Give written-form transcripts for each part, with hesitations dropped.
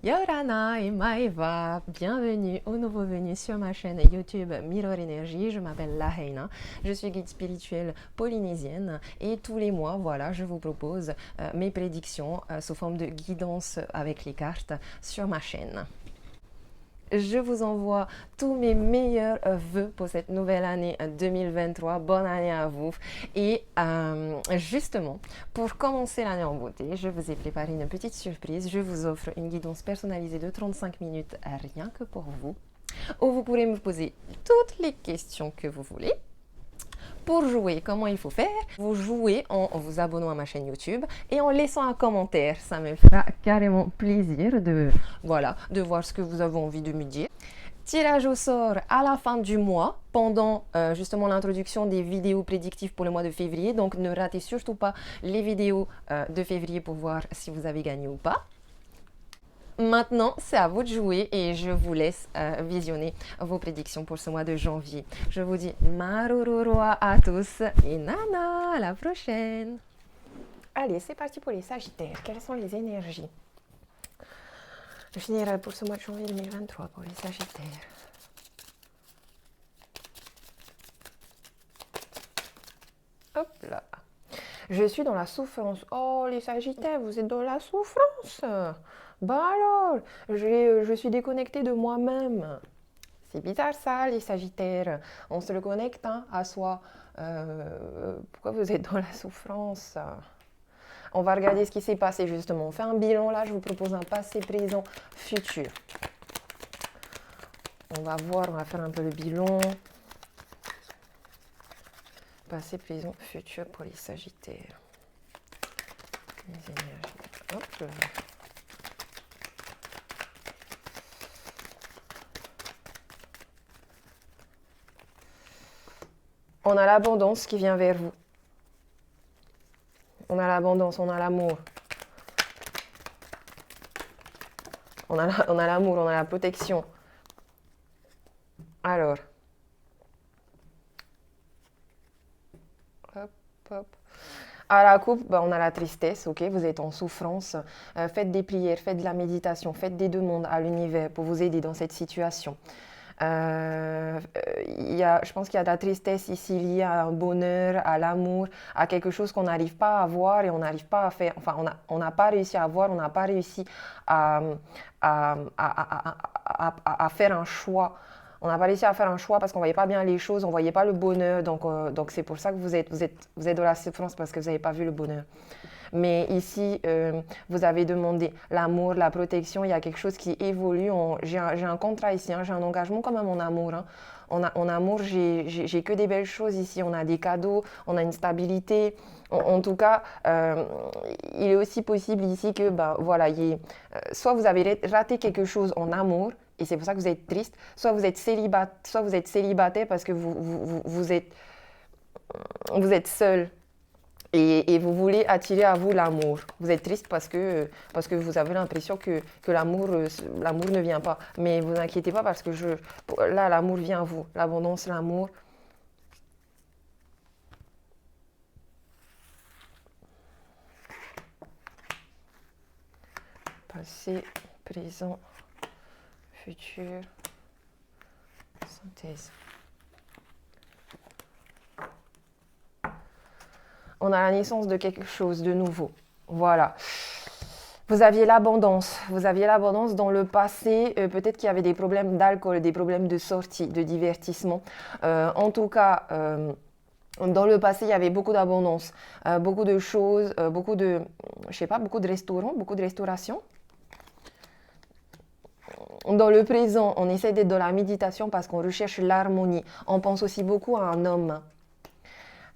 Yorana et Maeva, bienvenue aux nouveaux venus sur ma chaîne YouTube Mirror Énergie. Je m'appelle Laheina, je suis guide spirituelle polynésienne et tous les mois, voilà, je vous propose mes prédictions sous forme de guidance avec les cartes sur ma chaîne. Je vous envoie tous mes meilleurs vœux pour cette nouvelle année 2023. Bonne année à vous. Et justement, pour commencer l'année en beauté, je vous ai préparé une petite surprise. Je vous offre une guidance personnalisée de 35 minutes rien que pour vous, où vous pourrez me poser toutes les questions que vous voulez. Pour jouer, comment il faut faire? Vous jouez en vous abonnant à ma chaîne YouTube et en laissant un commentaire. Ça me fera carrément plaisir de voir ce que vous avez envie de me dire. Tirage au sort à la fin du mois, pendant justement l'introduction des vidéos prédictives pour le mois de février. Donc ne ratez surtout pas les vidéos de février pour voir si vous avez gagné ou pas. Maintenant, c'est à vous de jouer et je vous laisse visionner vos prédictions pour ce mois de janvier. Je vous dis Marururua à tous et Nana, à la prochaine. Allez, c'est parti pour les Sagittaires. Quelles sont les énergies générales pour ce mois de janvier 2023 pour les Sagittaires? Hop là. Je suis dans la souffrance. Oh, les Sagittaires, vous êtes dans la souffrance. Bah alors, je suis déconnectée de moi-même. C'est bizarre ça, les Sagittaires. On se reconnecte à soi. Pourquoi vous êtes dans la souffrance? On va regarder ce qui s'est passé justement. On fait un bilan là, je vous propose un passé, présent, futur. On va voir, on va faire un peu le bilan. Passé, présent, futur pour les Sagittaires. Les énergies. Hop là. On a l'abondance qui vient vers vous. On a l'abondance, on a l'amour. On a l'amour, on a la protection. Alors. Hop, hop. À la coupe, on a la tristesse, ok, vous êtes en souffrance. Faites des prières, faites de la méditation, faites des demandes à l'univers pour vous aider dans cette situation. Je pense qu'il y a de la tristesse ici liée à un bonheur, à l'amour, à quelque chose qu'on n'arrive pas à voir et on n'arrive pas à faire. Enfin, on n'a pas réussi à voir, on n'a pas réussi à faire un choix. On n'a pas réussi à faire un choix parce qu'on ne voyait pas bien les choses, on ne voyait pas le bonheur. Donc c'est pour ça que vous êtes dans la souffrance parce que vous n'avez pas vu le bonheur. Mais ici, vous avez demandé l'amour, la protection, il y a quelque chose qui évolue. J'ai un contrat ici, j'ai un engagement quand même en amour. En amour, j'ai que des belles choses ici. On a des cadeaux, on a une stabilité. En tout cas, il est aussi possible ici que, soit vous avez raté quelque chose en amour, et c'est pour ça que vous êtes triste, soit vous êtes célibataire parce que vous êtes seul. Et vous voulez attirer à vous l'amour. Vous êtes triste parce que vous avez l'impression que l'amour ne vient pas. Mais vous inquiétez pas parce que là, l'amour vient à vous. L'abondance, l'amour. Passé, présent, futur. Synthèse. On a la naissance de quelque chose de nouveau. Voilà. Vous aviez l'abondance dans le passé, peut-être qu'il y avait des problèmes d'alcool, des problèmes de sortie, de divertissement. En tout cas, dans le passé, il y avait beaucoup d'abondance, beaucoup de choses, beaucoup de restaurants, beaucoup de restauration. Dans le présent, on essaie d'être dans la méditation parce qu'on recherche l'harmonie. On pense aussi beaucoup à un homme.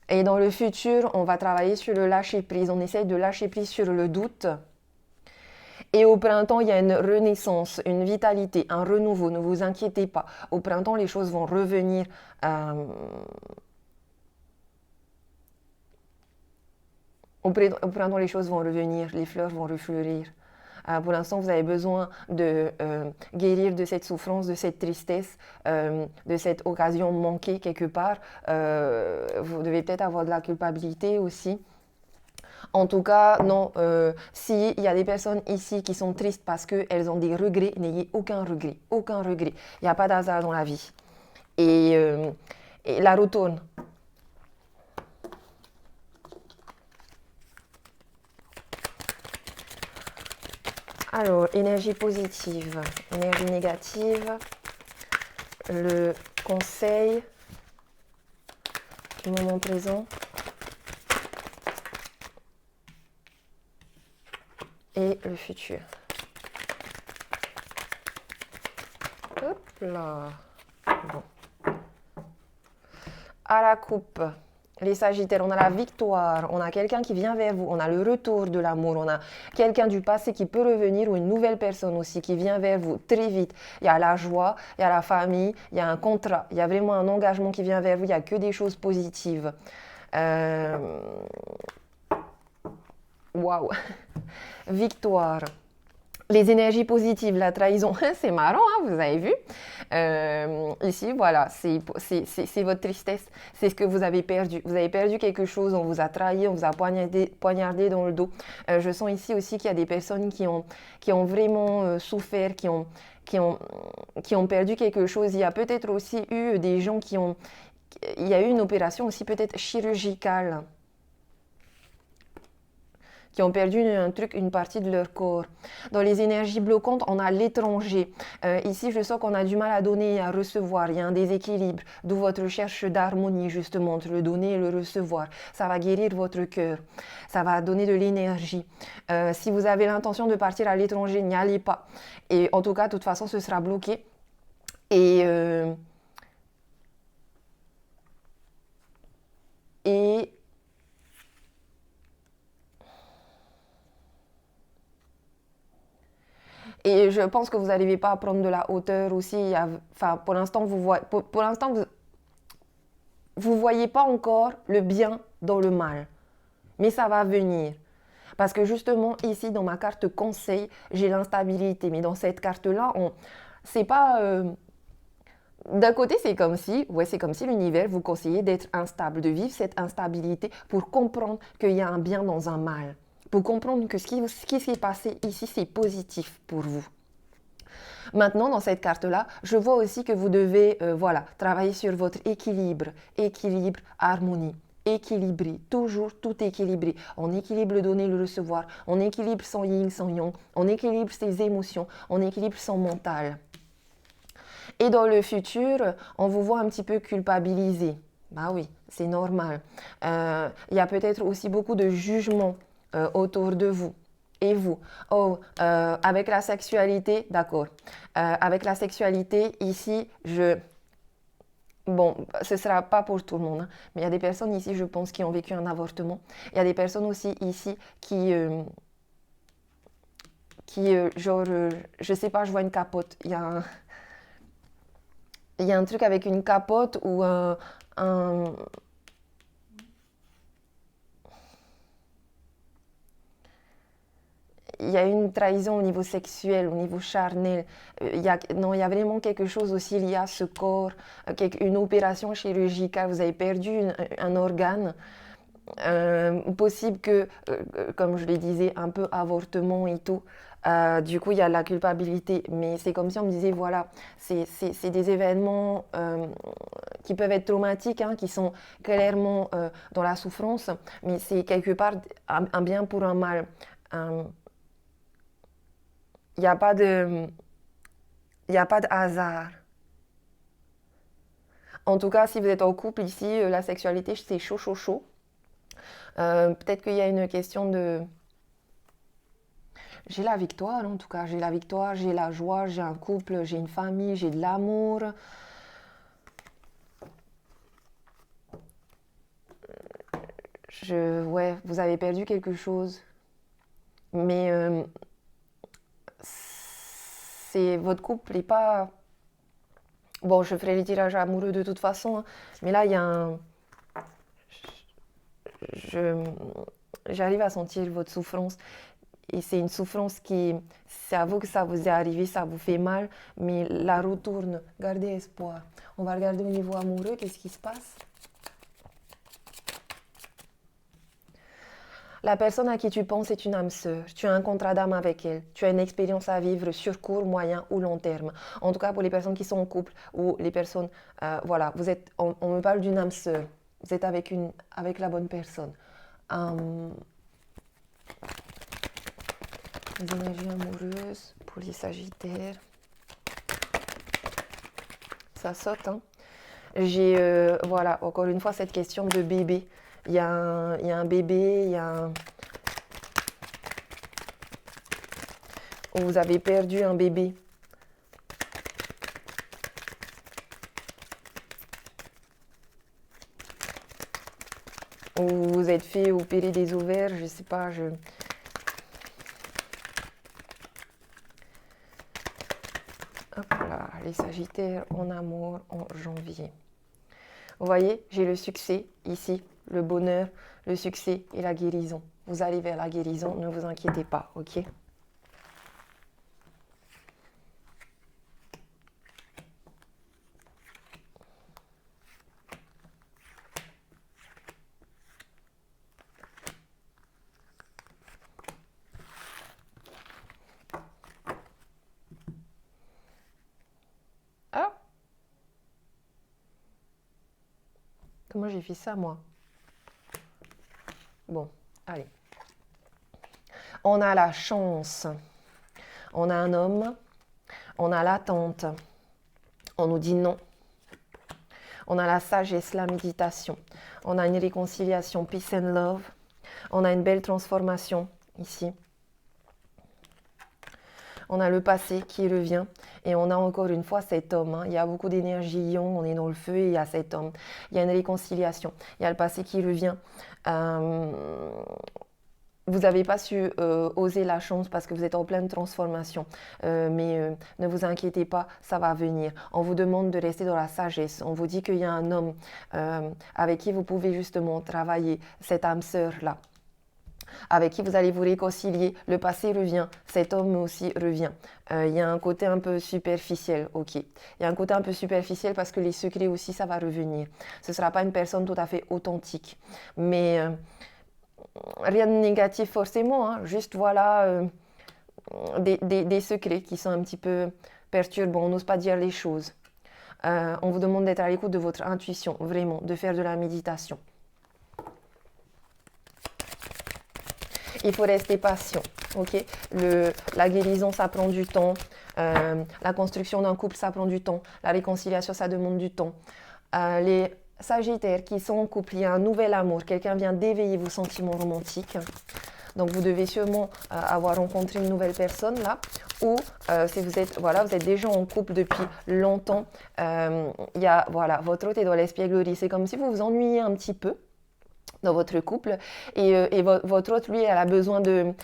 Et dans le futur, on va travailler sur le lâcher-prise. On essaye de lâcher prise sur le doute. Et au printemps, il y a une renaissance, une vitalité, un renouveau. Ne vous inquiétez pas. Au printemps, les choses vont revenir. Au printemps, les choses vont revenir. Les fleurs vont refleurir. Pour l'instant, vous avez besoin de guérir de cette souffrance, de cette tristesse, de cette occasion manquée quelque part. Vous devez peut-être avoir de la culpabilité aussi. En tout cas, non, s'il y a des personnes ici qui sont tristes parce qu'elles ont des regrets, n'ayez aucun regret, aucun regret. Il n'y a pas d'hasard dans la vie. Et la retourne. Alors, énergie positive, énergie négative, le conseil du moment présent et le futur. Hop là. Bon. À la coupe, les Sagittaires, on a la victoire, on a quelqu'un qui vient vers vous, on a le retour de l'amour, on a quelqu'un du passé qui peut revenir ou une nouvelle personne aussi qui vient vers vous très vite. Il y a la joie, il y a la famille, il y a un contrat, il y a vraiment un engagement qui vient vers vous, il n'y a que des choses positives. Waouh. Victoire. Les énergies positives, la trahison, c'est marrant, hein, vous avez vu. Ici, voilà, c'est votre tristesse, c'est ce que vous avez perdu. Vous avez perdu quelque chose, on vous a trahi, on vous a poignardé dans le dos. Je sens ici aussi qu'il y a des personnes qui ont vraiment souffert, qui ont perdu quelque chose. Il y a peut-être aussi eu des gens il y a eu une opération aussi peut-être chirurgicale, qui ont perdu une partie de leur corps. Dans les énergies bloquantes, on a l'étranger. Ici, je sens qu'on a du mal à donner et à recevoir. Il y a un déséquilibre, d'où votre recherche d'harmonie, justement, entre le donner et le recevoir. Ça va guérir votre cœur. Ça va donner de l'énergie. Si vous avez l'intention de partir à l'étranger, n'y allez pas. Et en tout cas, de toute façon, ce sera bloqué. Et je pense que vous n'arrivez pas à prendre de la hauteur aussi. Enfin, pour l'instant, vous voyez pas encore le bien dans le mal. Mais ça va venir. Parce que justement, ici, dans ma carte conseil, j'ai l'instabilité. Mais dans cette carte-là, c'est pas... d'un côté, c'est comme si l'univers vous conseillait d'être instable, de vivre cette instabilité pour comprendre qu'il y a un bien dans un mal. Pour comprendre que ce qui s'est passé ici, c'est positif pour vous. Maintenant, dans cette carte-là, je vois aussi que vous devez travailler sur votre équilibre, harmonie. Équilibré, toujours tout équilibré. On équilibre le donner, le recevoir. On équilibre son yin, son yang. On équilibre ses émotions. On équilibre son mental. Et dans le futur, on vous voit un petit peu culpabilisé. Bah oui, c'est normal. Il y a peut-être aussi beaucoup de jugements autour de vous. Et vous? Avec la sexualité, d'accord. Avec la sexualité, ici, Bon, ce ne sera pas pour tout le monde, hein, mais il y a des personnes ici, je pense, qui ont vécu un avortement. Il y a des personnes aussi ici je sais pas, je vois une capote. Il y a un truc avec une capote ou il y a une trahison au niveau sexuel, au niveau charnel. Il y a vraiment quelque chose aussi lié à ce corps, une opération chirurgicale. Vous avez perdu un organe. Possible que, comme je le disais, un peu avortement et tout. Du coup, il y a la culpabilité. Mais c'est comme si on me disait, voilà, c'est des événements qui peuvent être traumatiques, hein, qui sont clairement dans la souffrance, mais c'est quelque part un bien pour un mal. Il n'y a pas de hasard. En tout cas, si vous êtes en couple ici, la sexualité, c'est chaud, chaud, chaud. Peut-être qu'il y a une question de... J'ai la victoire, en tout cas. J'ai la victoire, j'ai la joie, j'ai un couple, j'ai une famille, j'ai de l'amour. Ouais, vous avez perdu quelque chose. Mais votre couple n'est pas... Bon, je ferai les tirages amoureux de toute façon, hein, mais là, il y a un... J'arrive à sentir votre souffrance. Et c'est une souffrance c'est à vous que ça vous est arrivé, ça vous fait mal, mais la roue tourne. Gardez espoir. On va regarder au niveau amoureux, qu'est-ce qui se passe? La personne à qui tu penses est une âme sœur. Tu as un contrat d'âme avec elle. Tu as une expérience à vivre sur court, moyen ou long terme. En tout cas, pour les personnes qui sont en couple ou les personnes, voilà, on me parle d'une âme sœur. Vous êtes avec la bonne personne. Les énergies amoureuses pour les Sagittaires. Ça saute, hein. J'ai, voilà, encore une fois, cette question de bébé. Il y a un bébé, il y a un... Vous avez perdu un bébé. Ou vous vous êtes fait opérer des ovaires, je sais pas, Hop là, les Sagittaires en amour en janvier. Vous voyez, j'ai le succès ici, le bonheur, le succès et la guérison. Vous allez vers la guérison, ne vous inquiétez pas, ok? Ah! Comment j'ai fait ça, moi? Bon, allez. On a la chance. On a un homme. On a l'attente. On nous dit non. On a la sagesse, la méditation. On a une réconciliation, peace and love. On a une belle transformation ici. On a le passé qui revient et on a encore une fois cet homme. Hein. Il y a beaucoup d'énergie ion, on est dans le feu et il y a cet homme. Il y a une réconciliation. Il y a le passé qui revient. Vous n'avez pas su oser la chance parce que vous êtes en pleine transformation. Mais ne vous inquiétez pas, ça va venir. On vous demande de rester dans la sagesse. On vous dit qu'il y a un homme avec qui vous pouvez justement travailler, cette âme sœur-là, avec qui vous allez vous réconcilier. Le passé revient, cet homme aussi revient. Il y a un côté un peu superficiel, ok. Il y a un côté un peu superficiel parce que les secrets aussi, ça va revenir. Ce ne sera pas une personne tout à fait authentique. Mais... rien de négatif forcément, hein, juste voilà des secrets qui sont un petit peu perturbants, on n'ose pas dire les choses. On vous demande d'être à l'écoute de votre intuition, vraiment, de faire de la méditation. Il faut rester patient, ok. La guérison, ça prend du temps. La construction d'un couple, ça prend du temps. La réconciliation, ça demande du temps. Les Sagittaires qui sont en couple, il y a un nouvel amour, quelqu'un vient d'éveiller vos sentiments romantiques. Donc vous devez sûrement avoir rencontré une nouvelle personne là, ou si vous êtes, voilà, vous êtes déjà en couple depuis longtemps, il y a, voilà, votre hôte est dans l'espièglerie. C'est comme si vous vous ennuyez un petit peu dans votre couple et votre autre, lui, elle a besoin de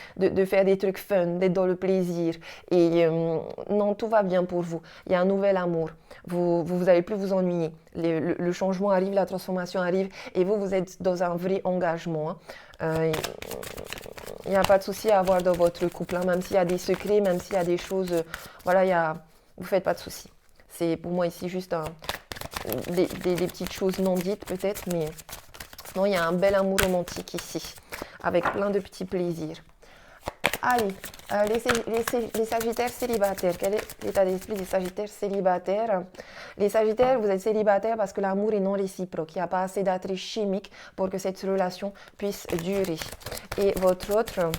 faire des trucs fun, d'être dans le plaisir et non, tout va bien pour vous. Il y a un nouvel amour, vous allez plus vous ennuyer, le changement arrive, la transformation arrive et vous êtes dans un vrai engagement, hein. Il n'y a pas de souci à avoir dans votre couple, hein, même s'il y a des secrets, même s'il y a des choses, voilà, vous ne faites pas de souci. C'est pour moi ici juste des petites choses non dites peut-être, mais non, il y a un bel amour romantique ici, avec plein de petits plaisirs. Allez, les Sagittaires célibataires. Quel est l'état d'esprit des Sagittaires célibataires? Les Sagittaires, vous êtes célibataires parce que l'amour est non réciproque. Il n'y a pas assez d'attrait chimique pour que cette relation puisse durer. Et votre autre...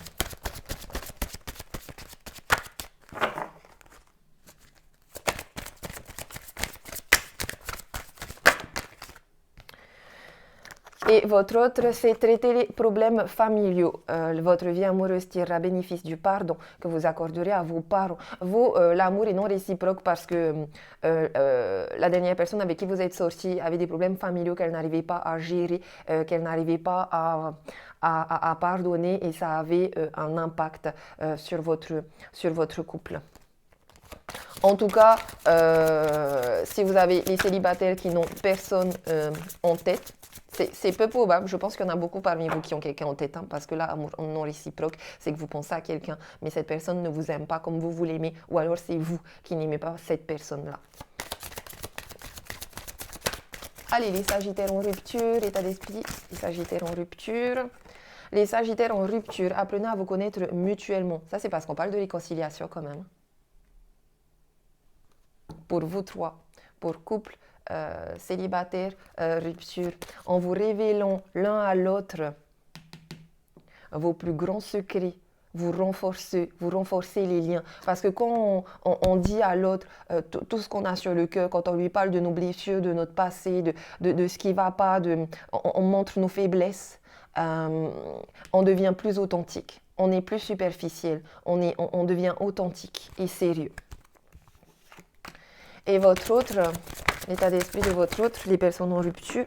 Et votre autre, c'est traiter les problèmes familiaux. Votre vie amoureuse tirera bénéfice du pardon que vous accorderez à vos parents. Vous, l'amour est non réciproque parce que la dernière personne avec qui vous êtes sorti avait des problèmes familiaux qu'elle n'arrivait pas à gérer, qu'elle n'arrivait pas à pardonner et ça avait un impact sur votre couple. En tout cas, si vous avez les célibataires qui n'ont personne en tête, c'est peu probable. Je pense qu'il y en a beaucoup parmi vous qui ont quelqu'un en tête, hein, parce que là, amour non réciproque, c'est que vous pensez à quelqu'un, mais cette personne ne vous aime pas comme vous l'aimez, ou alors c'est vous qui n'aimez pas cette personne-là. Allez, les Sagittaires en rupture, état d'esprit, les Sagittaires en rupture. Les Sagittaires en rupture, apprenez à vous connaître mutuellement. Ça, c'est parce qu'on parle de réconciliation quand même. Pour vous trois, pour couple, célibataire, rupture, en vous révélant l'un à l'autre vos plus grands secrets, vous renforcez les liens. Parce que quand on dit à l'autre tout ce qu'on a sur le cœur, quand on lui parle de nos blessures, de notre passé, de ce qui ne va pas, on montre nos faiblesses, on devient plus authentique. On est plus superficiel, on devient authentique et sérieux. Et votre autre, l'état d'esprit de votre autre, les personnes en rupture,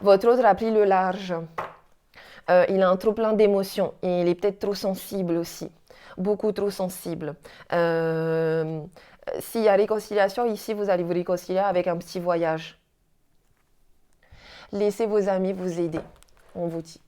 votre autre a pris le large. Il a un trop plein d'émotions et il est peut-être trop sensible aussi, beaucoup trop sensible. S'il y a réconciliation, ici vous allez vous réconcilier avec un petit voyage. Laissez vos amis vous aider, on vous dit.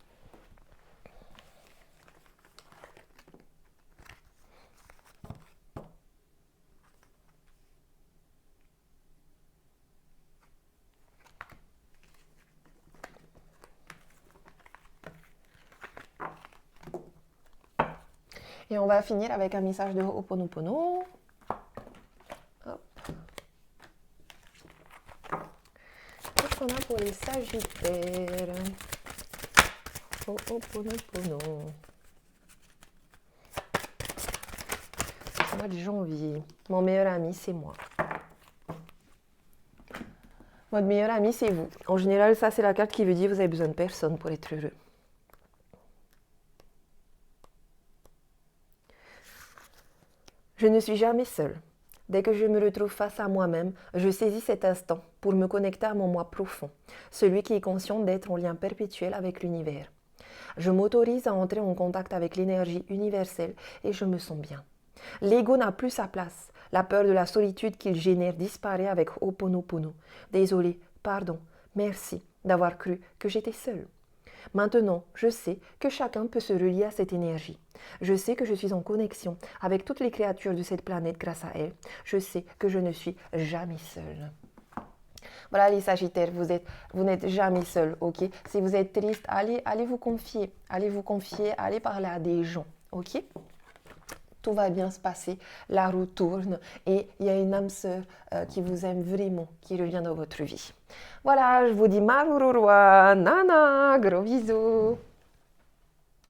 Et on va finir avec un message de Ho'oponopono. Hop. Qu'est-ce qu'on a pour les Sagittaires? Ho'oponopono. C'est le mois de janvier. Mon meilleur ami, c'est moi. Votre meilleur ami, c'est vous. En général, ça, c'est la carte qui veut dire que vous avez besoin de personne pour être heureux. Je ne suis jamais seule. Dès que je me retrouve face à moi-même, je saisis cet instant pour me connecter à mon moi profond, celui qui est conscient d'être en lien perpétuel avec l'univers. Je m'autorise à entrer en contact avec l'énergie universelle et je me sens bien. L'ego n'a plus sa place. La peur de la solitude qu'il génère disparaît avec Ho'oponopono. Désolé, pardon, merci d'avoir cru que j'étais seule. Maintenant, je sais que chacun peut se relier à cette énergie. Je sais que je suis en connexion avec toutes les créatures de cette planète grâce à elle. Je sais que je ne suis jamais seule. Voilà les Sagittaires, vous n'êtes jamais seul, ok? Si vous êtes triste, allez vous confier, allez parler à des gens, ok? Tout va bien se passer, la roue tourne et il y a une âme sœur qui vous aime vraiment, qui revient dans votre vie. Voilà, je vous dis Marururua, Nana, gros bisous.